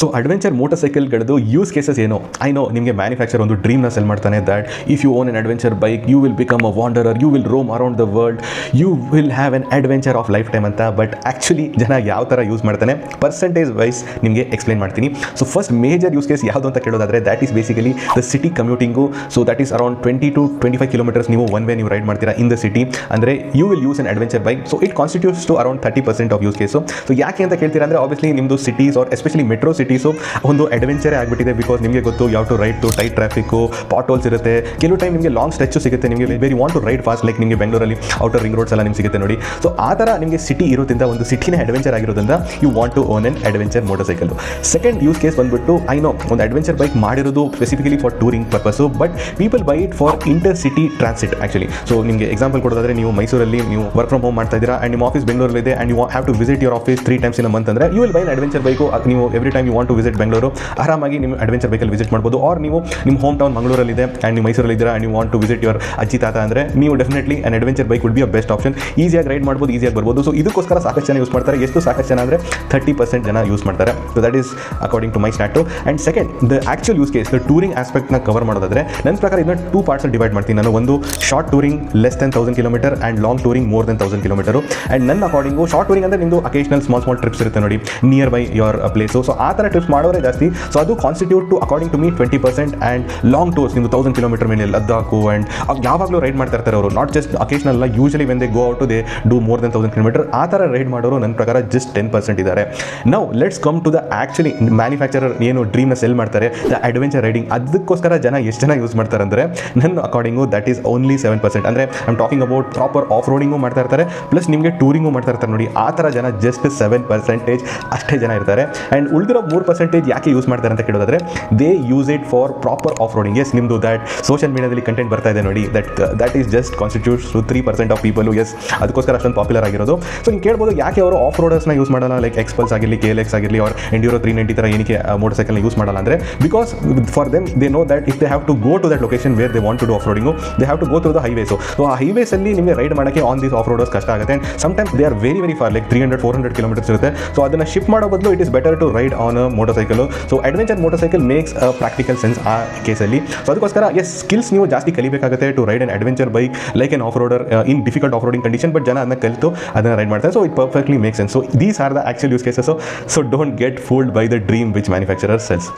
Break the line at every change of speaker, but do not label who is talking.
So adventure motor ಸೈಕಲ್ಗಳದ್ದು use cases ಏನು? I know ನಿಮಗೆ ಮ್ಯಾನುಫ್ಯಾಕ್ಚರ್ ಒಂದು ಡ್ರೀಮ್ನ ಸೆಲ್ ಮಾಡ್ತಾನೆ, that if you own an adventure bike you will become a wanderer, you will roam around the world, you will have an adventure of lifetime ಅಂತ. But actually ಜನ ಯಾವ ಥರ use ಮಾಡ್ತಾನೆ percentage wise ನಿಮಗೆ explain ಮಾಡ್ತೀನಿ. So first major use case ಯಾವುದು ಅಂತ ಕೇಳೋದಾದರೆ that is basically the city commuting. So that is around 20 to 25 kilometres ನೀವು ಒನ್ ವೇ ನೀವು ರೈಡ್ ಮಾಡ್ತೀರಾ ಇನ್ ದ ಸಿಟಿ, ಅಂದರೆ you will use an adventure bike. So it constitutes to around 30% of use case. So ಯಾಕೆ ಅಂತ ಕೇಳ್ತೀರಾ ಅಂದರೆ obviously ನಿಮ್ಮದು cities are especially metro cities ಒಂದು ಅಡ್ವೆಂಚರೇ ಆಗಿಬಿಟ್ಟಿದೆ. ಬಿಕಾಸ್ ನಿಮಗೆ ಗೊತ್ತು ಯಾವ to ride to tight traffic, potholes ಇರುತ್ತೆ, ಕೆಲವು ಟೈಮ್ ನಿಮಗೆ ಲಾಂಗ್ ಸ್ಟ್ರೆಚ್ಚು ಸಿಗುತ್ತೆ, ನಿಮಗೆ very want to ride fast, like ನಿಮಗೆ ಬೆಂಗಳೂರಲ್ಲಿ ಔಟರ್ ರಿಂಗ್ ರೋಡ್ಸ್ ಎಲ್ಲ ನಿಮ್ಗೆ ಸಿಗುತ್ತೆ ನೋಡಿ. ಸೊ ಆ ಥರ ನಿಮಗೆ ಸಿಟಿ ಇರೋದ್ರಿಂದ, ಒಂದು ಸಿಟಿನೇ ಅಡ್ವೆಂಚರ್ ಆಗಿರೋದ್ರಿಂದ you want to own an adventure motorcycle. Second use case ಬಂದುಬಿಟ್ಟು ಐ ನೋ ಒಂದು ಅಡ್ವೆಂಚರ್ ಬೈಕ್ ಮಾಡಿರೋದು specifically for touring purpose, but people buy it for intercity transit actually. So ನಿಮಗೆ example ಕೊಡೋದಾದರೆ, ನೀವು ಮೈಸೂರಲ್ಲಿ ನೀವು work from home ಮಾಡ್ತಾ ಇದ್ದೀರಾ ಆ್ಯಂಡ್ ನಿಮ್ಮ ಆಫೀಸ್ ಬೆಂಗಳೂರಲ್ಲಿದೆ and you have to visit your office 3 times in a month ಅಂದರೆ you will buy an adventure bike. ನೀವು every time you want to visit Bengaluru ಆರಾಮಾಗಿ ನಿಮ್ಮ ಅಡ್ವೆಂಚರ್ ಬೈಕಲ್ಲಿ ವಿಸಿಟ್ ಮಾಡ್ಬೋದು. ಆರ್ ನೀವು ನಿಮ್ಮ ಹೋಮ್ ಟೌನ್ ಮಂಗಳೂರಲ್ಲಿದೆ ಆ್ಯಂಡ್ ನೀವು ಮೈಸೂರಲ್ಲಿ ಇದ್ದೀರಾ and you want to visit your ಅಜ್ಜಿ ತಾತ ಅಂದರೆ ನೀವು definitely an adventure bike would be a best option. ಈಸಿಯಾಗಿ ರೈಡ್ ಮಾಡ್ಬೋದು, ಈಸಿಯಾಗಿ ಬರ್ಬೋದು. ಸೊ ಇದಕ್ಕೋಸ್ಕರ ಸಾಕಷ್ಟು ಜನ ಯೂಸ್ ಮಾಡ್ತಾರೆ. ಎಷ್ಟು ಸಾಕಷ್ಟು ಜನ ಅಂದರೆ 30% ಜನ ಯೂಸ್ ಮಾಡ್ತಾರೆ. So that is according to my stat. And second the actual use case, the touring ಆಸ್ಪೆಕ್ಟ್ನ ಕವರ್ ಮಾಡೋದಾದರೆ ನನ್ನ ಪ್ರಕಾರ ಇದನ್ನ 2 ಪಾರ್ಟ್ಸಲ್ಲಿ ಡಿವೈಡ್ ಮಾಡ್ತೀನಿ ನಾನು. ಒಂದು short touring less than 1000 kilometre and long touring more than 1000 kilometre. And ನನ್ನ ಅಕಾರ್ಡಿಂಗು ಶಾರ್ಟ್ ಟೂರಿಂಗ್ ಅಂದರೆ ನಿಮ್ಮದು ಅಕೇಷನಲ್ ಸ್ಮಾಲ್ ಟ್ರಿಪ್ಸ್ ಇರುತ್ತೆ ನೋಡಿ, nearby your place. So ಆ ಥರ ಟ್ರಿಪ್ಸ್ ಮಾಡೋರೇ ಜಾಸ್ತಿ. ಸೊ ಅದು constitute to according to me 20%. And long tours ನಿಮ್ಮದು 1000 ಕಿಲೋಮೀಟರ್ ಮೇಲೆ ಲದ್ದಾಖು ಆ್ಯಂಡ್ ಯಾವಾಗಲೂ ರೈಡ್ ಮಾಡ್ತಾ ಇರ್ತಾರೆ ಅವರು, ನಾಟ್ ಜಸ್ಟ್ ಅಕೇಷನಲ್ ಅಲ್ಲ, usually when they go out they do more than 1000 kilometre. ಆ ಥರ ರೈಡ್ ಮಾಡೋರು ನನ್ನ ಪ್ರಕಾರ ಜಸ್ಟ್ 10% ಇದ್ದಾರೆ. Now let's come to the actually manufacturer ಏನು ಡ್ರೀಮ್ನ ಸೆಲ್ ಮಾಡ್ತಾರೆ, ದ ಅಡ್ವೆಂಚರ್ ರೈಡಿಂಗ್. ಅದಕ್ಕೋಸ್ಕರ ಜನ ಎಷ್ಟು ಜನ ಯೂಸ್ ಮಾಡ್ತಾರೆ ಅಂದರೆ ನನ್ನ ಅಕಾರ್ಡಿಂಗು ದಟ್ ಈಸ್ ಓನ್ಲಿ 7%. ಅಂದರೆ I am talking about proper of roading ಮಾಡ್ತಾ ಇರ್ತಾರೆ, ಪ್ಲಸ್ ನಿಮಗೆ ಟೂರಿಂಗು ಮಾಡ್ತಾ ಇರ್ತಾರೆ ನೋಡಿ. ಆ ಥರ ಜನ ಜಸ್ಟ್ 7% ಅಷ್ಟೇ ಜನ ಇರ್ತಾರೆ. ಆ್ಯಂಡ್ ಉಳಿದಿರೋ 3% ಯಾಕೆ ಯೂಸ್ ಮಾಡ್ತಾರೆ ಅಂತ ಕೇಳೋದಾದರೆ, they use it for proper off roading. Yes, ನಿಮ್ಮದು ದ್ಯಾಟ್ ಸೋಷಿಯಲ್ ಮೀಡಿಯಾದಲ್ಲಿ ಕಂಟೆಂಟ್ ಬರ್ತಾ ಇದೆ ನೋಡಿ, that is just constitutes to 3% of people. Yes, ಅದಕ್ಕೋಸ್ಕರ ಅಷ್ಟೊಂದು ಪಾಪ್ಯುಲರ್ ಆಗಿರೋದು. ಸೊ ನೀವು ಕೇಳ್ಬೋದು ಯಾಕೆ ಅವರು ಆಫ್ ರೋಡರ್ಸ್ನ ಯೂಸ್ ಮಾಡಲ್ಲ, ಲೈಕ್ ಎಕ್ಸ್ಪಲ್ಸ್ ಆಗಿರಲಿ, KLX ಆಗಿರಲಿ, ಆರ್ ಎಂಡ್ಯೂರೋ 390 ಥರ ಏನಕ್ಕೆ ಮೋಟರ್ ಸೈಕಲ್ನ ಯೂಸ್ ಮಾಡಲ್ಲ ಅಂದರೆ, because for them they know that if they have to go to that location where they want to do off roading, they have to go through the highways. So ಆ ಹೈವೇಸಲ್ಲಿ ನಿಮಗೆ ride ಮಾಡೋಕ್ಕೆ on these of roaders ಕಷ್ಟ ಆಗುತ್ತೆ. And sometimes they are very far, like 300-400 kilometres ಇರುತ್ತೆ. So ಅದನ್ನು shift ಮಾಡೋ ಬದಲು it is better to ride on a motorcycle. So adventure motorcycle makes a practical sense ಆ ಕೇಸಲ್ಲಿ. So ಅದಕ್ಕೋಸ್ಕರ yes, skills ನೀವು ಜಾಸ್ತಿ ಕಲಿಬೇಕಾಗುತ್ತೆ to ride an adventure bike like an off roader in difficult off roading condition. But ಜನ ಅದನ್ನ ಕಲಿತು ಅದನ್ನು ರೈಡ್ ಮಾಡ್ತಾರೆ. So it perfectly make sense. So these are the actual use cases. So don't get fooled by the dream which manufacturer cells.